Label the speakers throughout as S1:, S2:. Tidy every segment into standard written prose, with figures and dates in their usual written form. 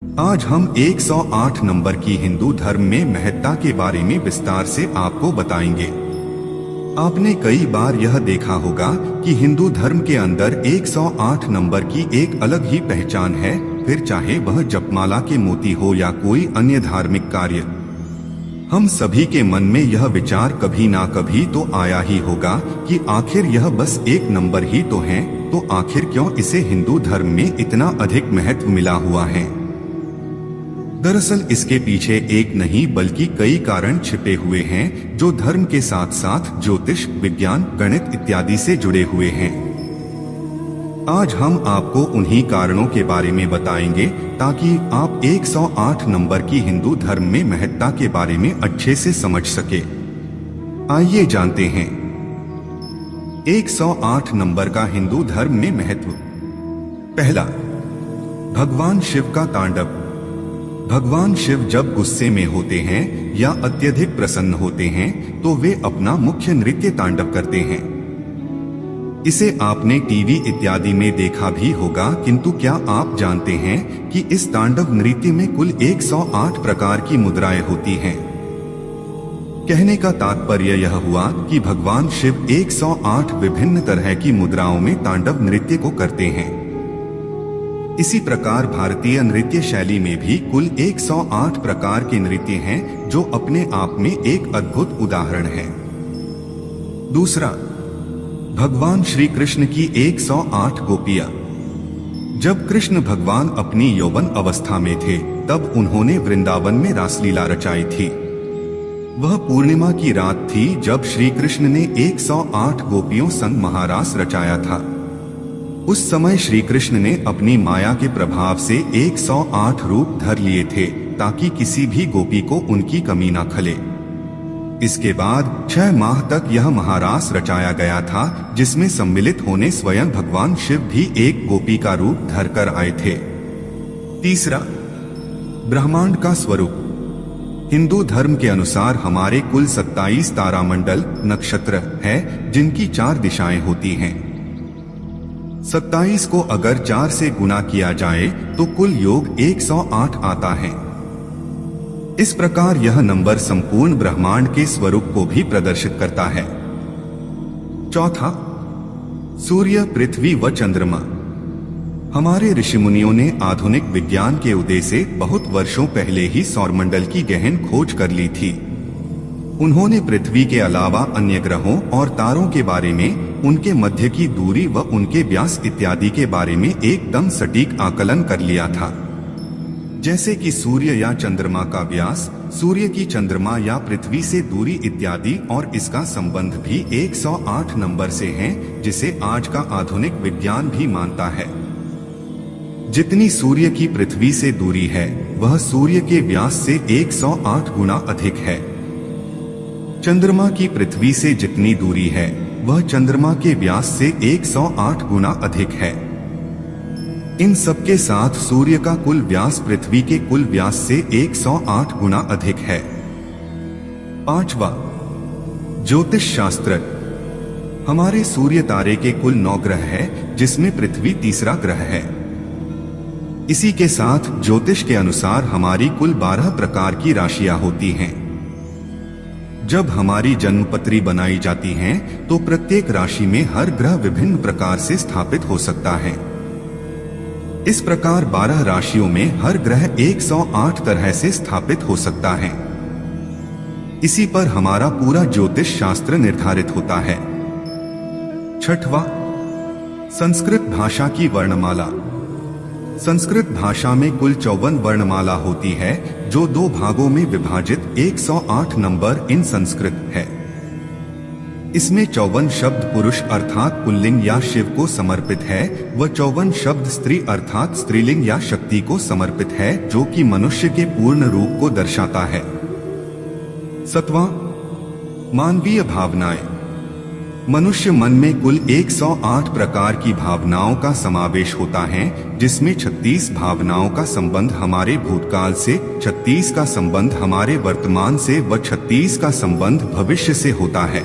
S1: आज हम 108 नंबर की हिंदू धर्म में महत्ता के बारे में विस्तार से आपको बताएंगे। आपने कई बार यह देखा होगा कि हिंदू धर्म के अंदर 108 नंबर की एक अलग ही पहचान है, फिर चाहे वह जपमाला के मोती हो या कोई अन्य धार्मिक कार्य। हम सभी के मन में यह विचार कभी ना कभी तो आया ही होगा कि आखिर यह बस एक नंबर ही तो है, तो आखिर क्यों इसे हिंदू धर्म में इतना अधिक महत्व मिला हुआ है। दरअसल इसके पीछे एक नहीं बल्कि कई कारण छिपे हुए हैं जो धर्म के साथ साथ ज्योतिष, विज्ञान, गणित इत्यादि से जुड़े हुए हैं। आज हम आपको उन्हीं कारणों के बारे में बताएंगे ताकि आप 108 नंबर की हिंदू धर्म में महत्ता के बारे में अच्छे से समझ सके। आइए जानते हैं 108 नंबर का हिंदू धर्म में महत्व। पहला, भगवान शिव का तांडव। भगवान शिव जब गुस्से में होते हैं या अत्यधिक प्रसन्न होते हैं तो वे अपना मुख्य नृत्य तांडव करते हैं। इसे आपने टीवी इत्यादि में देखा भी होगा, किंतु क्या आप जानते हैं कि इस तांडव नृत्य में कुल 108 प्रकार की मुद्राएं होती हैं। कहने का तात्पर्य यह हुआ कि भगवान शिव 108 विभिन्न तरह की मुद्राओं में तांडव नृत्य को करते हैं। इसी प्रकार भारतीय नृत्य शैली में भी कुल 108 प्रकार के नृत्य हैं, जो अपने आप में एक अद्भुत उदाहरण है। दूसरा, भगवान श्री कृष्ण की 108 गोपियां। जब कृष्ण भगवान अपनी यौवन अवस्था में थे तब उन्होंने वृंदावन में रासलीला रचाई थी। वह पूर्णिमा की रात थी जब श्री कृष्ण ने 108 गोपियों संग महारास रचाया था। उस समय श्री कृष्ण ने अपनी माया के प्रभाव से 108 रूप धर लिए थे ताकि किसी भी गोपी को उनकी कमी न खले। इसके बाद 6 माह तक यह महारास रचाया गया था, जिसमें सम्मिलित होने स्वयं भगवान शिव भी एक गोपी का रूप धरकर आए थे। तीसरा, ब्रह्मांड का स्वरूप। हिंदू धर्म के अनुसार हमारे कुल 27 तारामंडल नक्षत्र है, जिनकी 4 दिशाएं होती हैं। 27 को अगर 4 से गुना किया जाए तो कुल योग 108 आता है। इस प्रकार यह नंबर संपूर्ण ब्रह्मांड के स्वरूप को भी प्रदर्शित करता है। चौथा, सूर्य, पृथ्वी व चंद्रमा। हमारे ऋषिमुनियों ने आधुनिक विज्ञान के उदय से बहुत वर्षों पहले ही सौरमंडल की गहन खोज कर ली थी। उन्होंने पृथ्वी के अलावा अन्य ग्रहों और तारों के बारे में, उनके मध्य की दूरी व उनके व्यास इत्यादि के बारे में एकदम सटीक आकलन कर लिया था। जैसे कि सूर्य या चंद्रमा का व्यास, सूर्य की चंद्रमा या पृथ्वी से दूरी इत्यादि, और इसका संबंध भी 108 नंबर से है, जिसे आज का आधुनिक विज्ञान भी मानता है। जितनी सूर्य की पृथ्वी से दूरी है वह सूर्य के व्यास से 108 गुना अधिक है। चंद्रमा की पृथ्वी से जितनी दूरी है वह चंद्रमा के व्यास से 108 गुना अधिक है। इन सबके साथ सूर्य का कुल व्यास पृथ्वी के कुल व्यास से 108 गुना अधिक है। पांचवा, ज्योतिष शास्त्र। हमारे सूर्य तारे के कुल 9 ग्रह है, जिसमें पृथ्वी तीसरा ग्रह है। इसी के साथ ज्योतिष के अनुसार हमारी कुल 12 प्रकार की राशियां होती हैं। जब हमारी जन्मपत्री बनाई जाती है तो प्रत्येक राशि में हर ग्रह विभिन्न प्रकार से स्थापित हो सकता है। इस प्रकार 12 राशियों में हर ग्रह 108 तरह से स्थापित हो सकता है। इसी पर हमारा पूरा ज्योतिष शास्त्र निर्धारित होता है। छठवां, संस्कृत भाषा की वर्णमाला। संस्कृत भाषा में कुल 54 वर्णमाला होती है, जो 2 भागों में विभाजित 108 नंबर इन संस्कृत है। इसमें 54 शब्द पुरुष अर्थात पुल्लिंग या शिव को समर्पित है व 54 शब्द स्त्री अर्थात स्त्रीलिंग या शक्ति को समर्पित है, जो कि मनुष्य के पूर्ण रूप को दर्शाता है। 7वां, मानवीय भावनाएं। मनुष्य मन में कुल 108 प्रकार की भावनाओं का समावेश होता है, जिसमें 36 भावनाओं का संबंध हमारे भूतकाल से, 36 का संबंध हमारे वर्तमान से व 36 का संबंध भविष्य से होता है।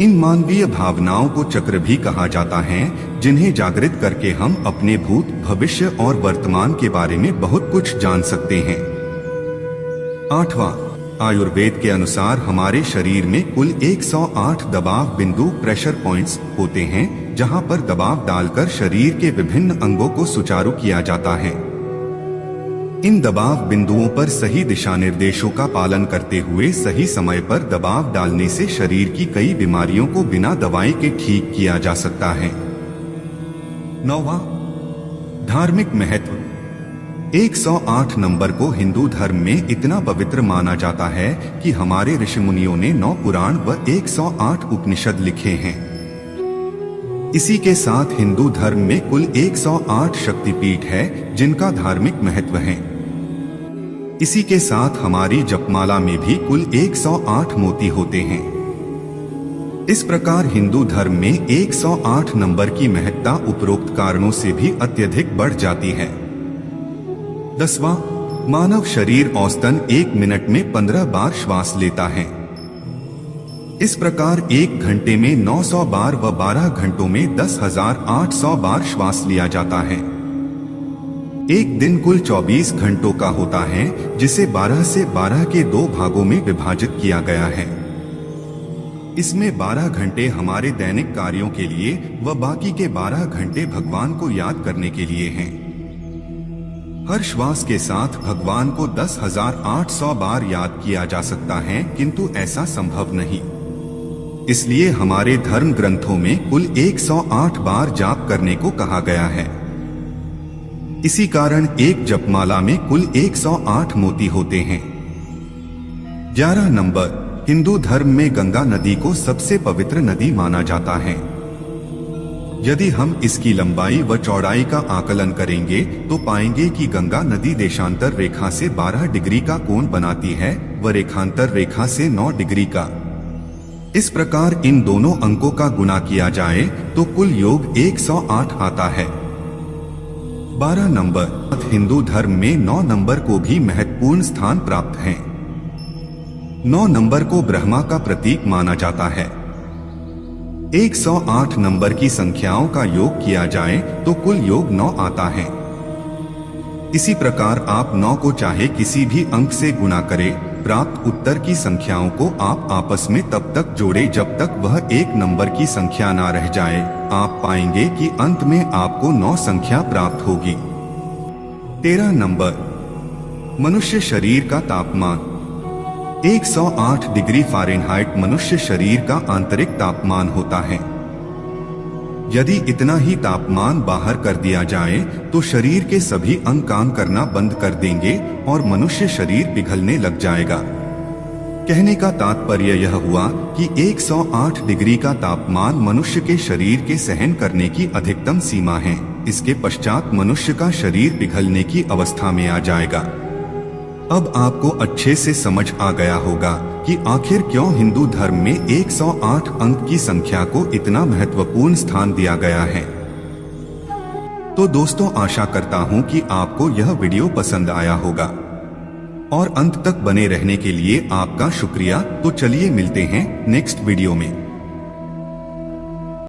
S1: इन मानवीय भावनाओं को चक्र भी कहा जाता है, जिन्हें जागृत करके हम अपने भूत, भविष्य और वर्तमान के बारे में बहुत कुछ जान सकते हैं। 8वां, आयुर्वेद के अनुसार हमारे शरीर में कुल 108 दबाव बिंदु, प्रेशर पॉइंट्स होते हैं, जहां पर दबाव डालकर शरीर के विभिन्न अंगों को सुचारू किया जाता है। इन दबाव बिंदुओं पर सही दिशा निर्देशों का पालन करते हुए सही समय पर दबाव डालने से शरीर की कई बीमारियों को बिना दवाई के ठीक किया जा सकता है। 9वां, धार्मिक महत्व। 108 नंबर को हिंदू धर्म में इतना पवित्र माना जाता है कि हमारे ऋषि मुनियों ने 9 पुराण व 108 उपनिषद लिखे हैं। इसी के साथ हिंदू धर्म में कुल 108 शक्तिपीठ है, जिनका धार्मिक महत्व है। इसी के साथ हमारी जपमाला में भी कुल 108 मोती होते हैं। इस प्रकार हिंदू धर्म में 108 नंबर की महत्ता उपरोक्त कारणों से भी अत्यधिक बढ़ जाती है। 10वां, मानव शरीर औसतन 1 मिनट में 15 बार श्वास लेता है। इस प्रकार 1 घंटे में 900 बार व 12 घंटों में 10,800 बार श्वास लिया जाता है। एक दिन कुल 24 घंटों का होता है, जिसे 12 से 12 के 2 भागों में विभाजित किया गया है। इसमें 12 घंटे हमारे दैनिक कार्यों के लिए व बाकी के 12 घंटे भगवान को याद करने के लिए हैं। हर श्वास के साथ भगवान को 10,800 बार याद किया जा सकता है, किंतु ऐसा संभव नहीं। इसलिए हमारे धर्म ग्रंथों में कुल 108 बार जाप करने को कहा गया है। इसी कारण एक जपमाला में कुल 108 मोती होते हैं। 11 नंबर, हिंदू धर्म में गंगा नदी को सबसे पवित्र नदी माना जाता है। यदि हम इसकी लंबाई व चौड़ाई का आकलन करेंगे तो पाएंगे कि गंगा नदी देशांतर रेखा से 12 डिग्री का कोण बनाती है व रेखांतर रेखा से 9 डिग्री का। इस प्रकार इन दोनों अंकों का गुणा किया जाए तो कुल योग 108 आता है। 12 नंबर, हिंदू धर्म में 9 नंबर को भी महत्वपूर्ण स्थान प्राप्त है। 9 नंबर को ब्रह्मा का प्रतीक माना जाता है। 108 नंबर की संख्याओं का योग किया जाए तो कुल योग 9 आता है। इसी प्रकार आप 9 को चाहे किसी भी अंक से गुणा करें, प्राप्त उत्तर की संख्याओं को आप आपस में तब तक जोड़ें जब तक वह 1 नंबर की संख्या ना रह जाए। आप पाएंगे कि अंत में आपको 9 संख्या प्राप्त होगी। 13 नंबर, मनुष्य शरीर का तापमान। 108 डिग्री फ़ारेनहाइट मनुष्य शरीर का आंतरिक तापमान होता है। यदि इतना ही तापमान बाहर कर दिया जाए तो शरीर के सभी अंग काम करना बंद कर देंगे और मनुष्य शरीर पिघलने लग जाएगा। कहने का तात्पर्य यह हुआ कि 108 डिग्री का तापमान मनुष्य के शरीर के सहन करने की अधिकतम सीमा है। इसके पश्चात मनुष्य का शरीर पिघलने की अवस्था में आ जाएगा। अब आपको अच्छे से समझ आ गया होगा कि आखिर क्यों हिंदू धर्म में 108 अंक की संख्या को इतना महत्वपूर्ण स्थान दिया गया है। तो दोस्तों, आशा करता हूं कि आपको यह वीडियो पसंद आया होगा और अंत तक बने रहने के लिए आपका शुक्रिया। तो चलिए मिलते हैं नेक्स्ट वीडियो में।